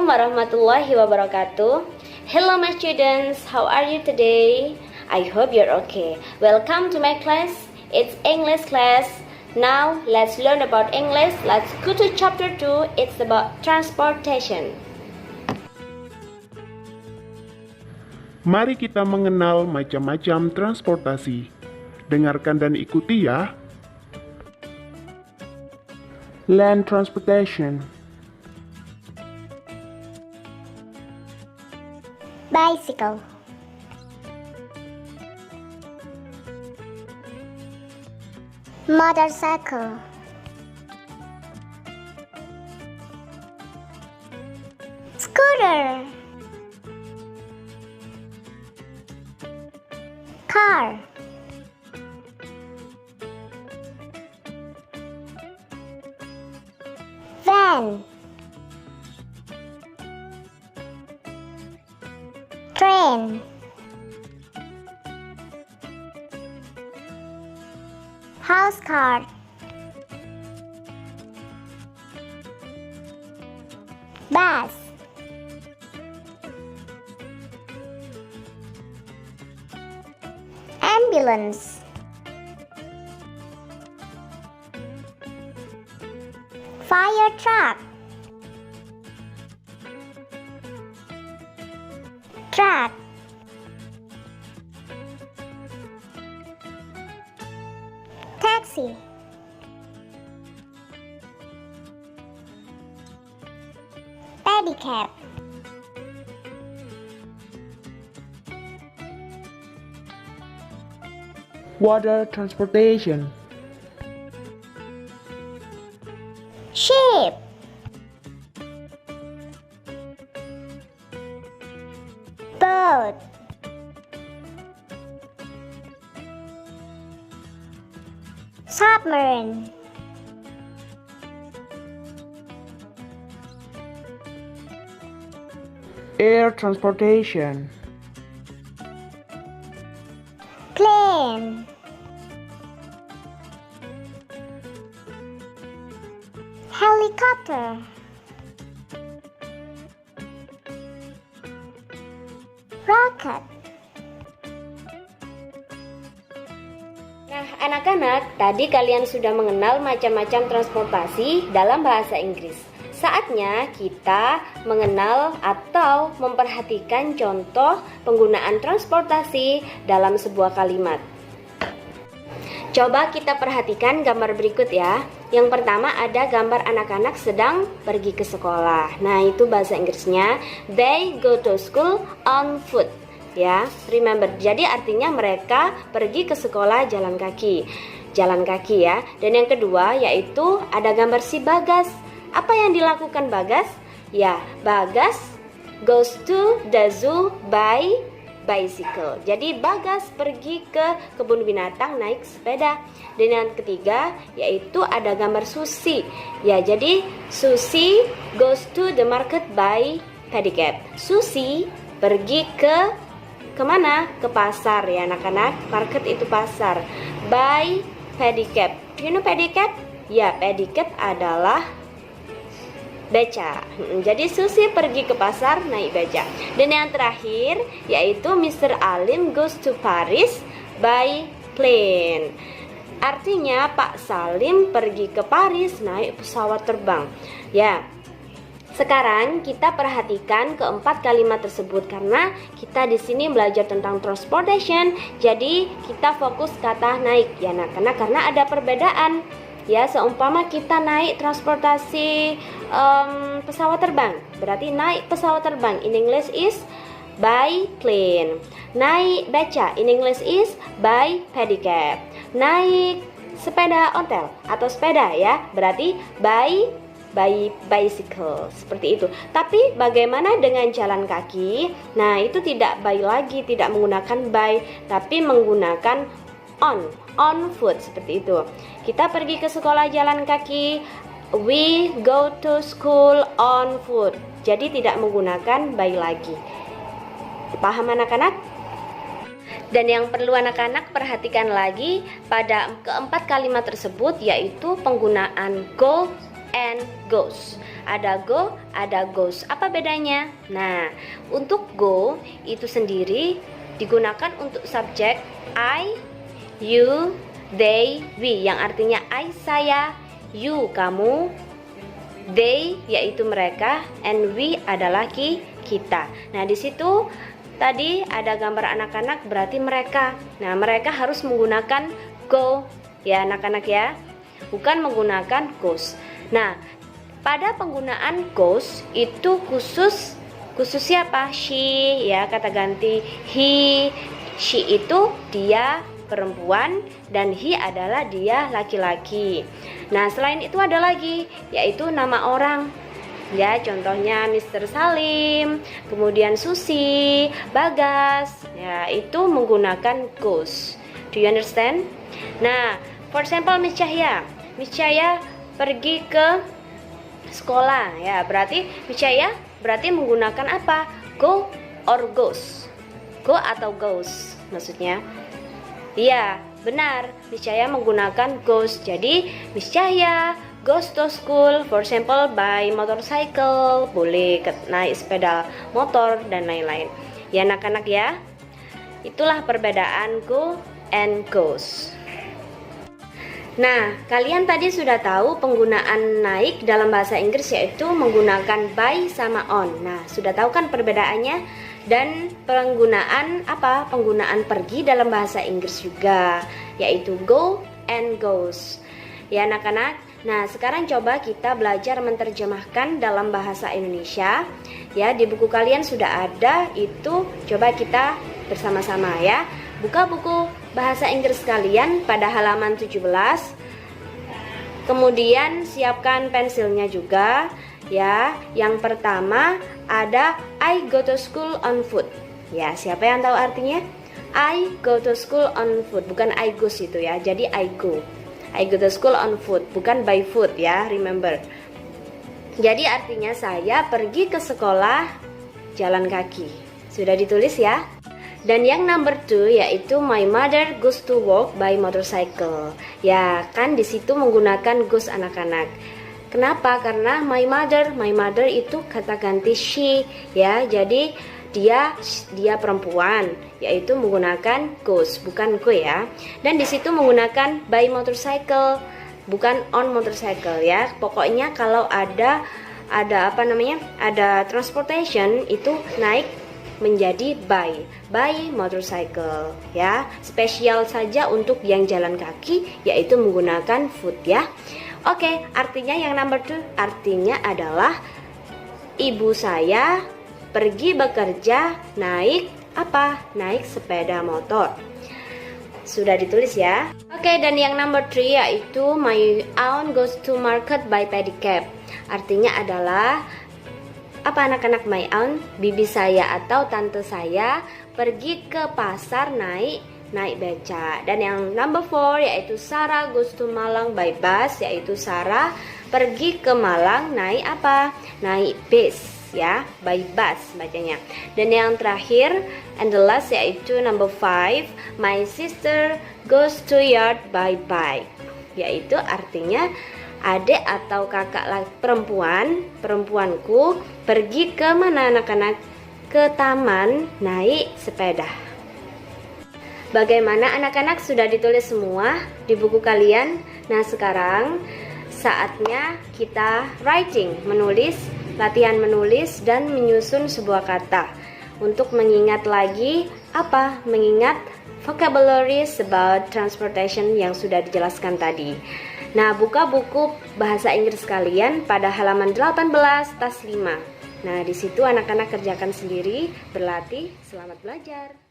warahmatullahi wabarakatuh. Hello my students, how are you today? I hope you're okay. Welcome to my class. It's English class. Now let's learn about English. Let's go to chapter 2. It's about transportation. Mari kita mengenal macam-macam transportasi. Dengarkan dan ikuti ya. Land transportation. Bicycle. Motorcycle. Scooter. Car. Van. Train. House car. Bus. Ambulance. Fire truck. Truck. Taxi. Pedicab. Water transportation. Ship. Boat. Submarine. Air transportation. Plane. Helicopter. Rocket. Nah, anak-anak, tadi kalian sudah mengenal macam-macam transportasi dalam bahasa Inggris. Saatnya kita mengenal atau memperhatikan contoh penggunaan transportasi dalam sebuah kalimat. Coba kita perhatikan gambar berikut ya. Yang pertama ada gambar anak-anak sedang pergi ke sekolah. Nah, itu bahasa Inggrisnya they go to school on foot. Ya, remember. Jadi artinya mereka pergi ke sekolah jalan kaki. Jalan kaki ya. Dan yang kedua yaitu ada gambar si Bagas. Apa yang dilakukan Bagas? Ya, Bagas goes to the zoo by bicycle. Jadi Bagas pergi ke kebun binatang naik sepeda. Dan yang ketiga yaitu ada gambar Susi. Ya, jadi Susi goes to the market by pedicab. Susi pergi kemana? Ke pasar ya anak-anak. Market itu pasar. By pedicab. Do you know pedicab? Ya, pedicab adalah beca. Jadi Susi pergi ke pasar naik beca. Dan yang terakhir yaitu Mr. Alim goes to Paris by plane. Artinya Pak Salim pergi ke Paris naik pesawat terbang. Ya. Sekarang kita perhatikan keempat kalimat tersebut karena kita di sini belajar tentang transportation. Jadi kita fokus kata naik ya anak-anak karena ada perbedaan. Ya, seumpama kita naik transportasi pesawat terbang, berarti naik pesawat terbang in English is by plane. Naik beca in English is by pedicab. Naik sepeda ontel atau sepeda ya, berarti by bicycle, seperti itu. Tapi bagaimana dengan jalan kaki? Nah, itu tidak by lagi, tidak menggunakan by, tapi menggunakan on foot, seperti itu. Kita pergi ke sekolah jalan kaki. We go to school on foot. Jadi tidak menggunakan by lagi. Paham anak-anak? Dan yang perlu anak-anak perhatikan lagi pada keempat kalimat tersebut yaitu penggunaan go and goes. Ada go, ada goes. Apa bedanya? Nah, untuk go itu sendiri digunakan untuk subjek I, you, they, we, yang artinya I saya, you kamu, they yaitu mereka, and we adalah kita. Nah, di situ tadi ada gambar anak-anak berarti mereka. Nah, mereka harus menggunakan go ya anak-anak ya, bukan menggunakan goes. Nah, pada penggunaan goes itu khusus siapa? She ya, kata ganti he. She itu dia perempuan dan he adalah dia laki-laki. Nah, selain itu ada lagi yaitu nama orang. Ya, contohnya Mr. Salim, kemudian Susi, Bagas. Ya, itu menggunakan goes. Do you understand? Nah, for example Miss Cahya. Miss Cahya pergi ke sekolah ya, berarti Miss Cahya berarti menggunakan apa? Go or goes? Go atau goes maksudnya? Iya, benar. Miss Cahya menggunakan goes. Jadi Miss Cahya goes to school, for example by motorcycle, boleh naik sepeda motor dan lain-lain. Ya anak-anak ya. Itulah perbedaan go and goes. Nah, kalian tadi sudah tahu penggunaan naik dalam bahasa Inggris yaitu menggunakan by sama on. Nah, sudah tahu kan perbedaannya? Dan penggunaan apa? Penggunaan pergi dalam bahasa Inggris juga, yaitu go and goes. Ya anak-anak. Nah, sekarang coba kita belajar menerjemahkan dalam bahasa Indonesia. Ya, di buku kalian sudah ada itu. Coba kita bersama-sama ya. Buka buku bahasa Inggris kalian pada halaman 17. Kemudian siapkan pensilnya juga. Ya, yang pertama ada I go to school on foot. Ya, siapa yang tahu artinya? I go to school on foot, bukan I goes itu ya. Jadi I go. I go to school on foot, bukan by foot ya, remember. Jadi artinya saya pergi ke sekolah jalan kaki. Sudah ditulis ya? Dan yang number 2 yaitu my mother goes to work by motorcycle. Ya, kan di situ menggunakan goes anak-anak. Kenapa? Karena my mother itu kata ganti she ya. Jadi dia perempuan, yaitu menggunakan goes, bukan go ya. Dan di situ menggunakan by motorcycle, bukan on motorcycle ya. Pokoknya kalau ada apa namanya? Ada transportation itu naik menjadi by motorcycle ya. Spesial saja untuk yang jalan kaki yaitu menggunakan foot ya. Oke, artinya yang number 2 artinya adalah ibu saya pergi bekerja naik apa? Naik sepeda motor. Sudah ditulis ya. Oke, dan yang number 3 yaitu my aunt goes to market by pedicab. Artinya adalah apa anak-anak? My aunt, bibi saya atau tante saya pergi ke pasar naik beca. Dan yang number 4 yaitu Sarah goes to Malang by bus, yaitu Sarah pergi ke Malang naik apa? Naik bis ya, by bus bacanya. Dan yang terakhir and the last yaitu number 5, my sister goes to yard by bike, yaitu artinya adik atau kakak perempuanku pergi ke mana anak-anak? Ke taman naik sepeda. Bagaimana anak-anak, sudah ditulis semua di buku kalian? Nah, sekarang saatnya kita writing, menulis, latihan menulis dan menyusun sebuah kata. Untuk mengingat lagi apa? Mengingat vocabularies about transportation yang sudah dijelaskan tadi. Nah, buka buku bahasa Inggris kalian pada halaman 18 tas 5. Nah, di situ anak-anak kerjakan sendiri, berlatih. Selamat belajar.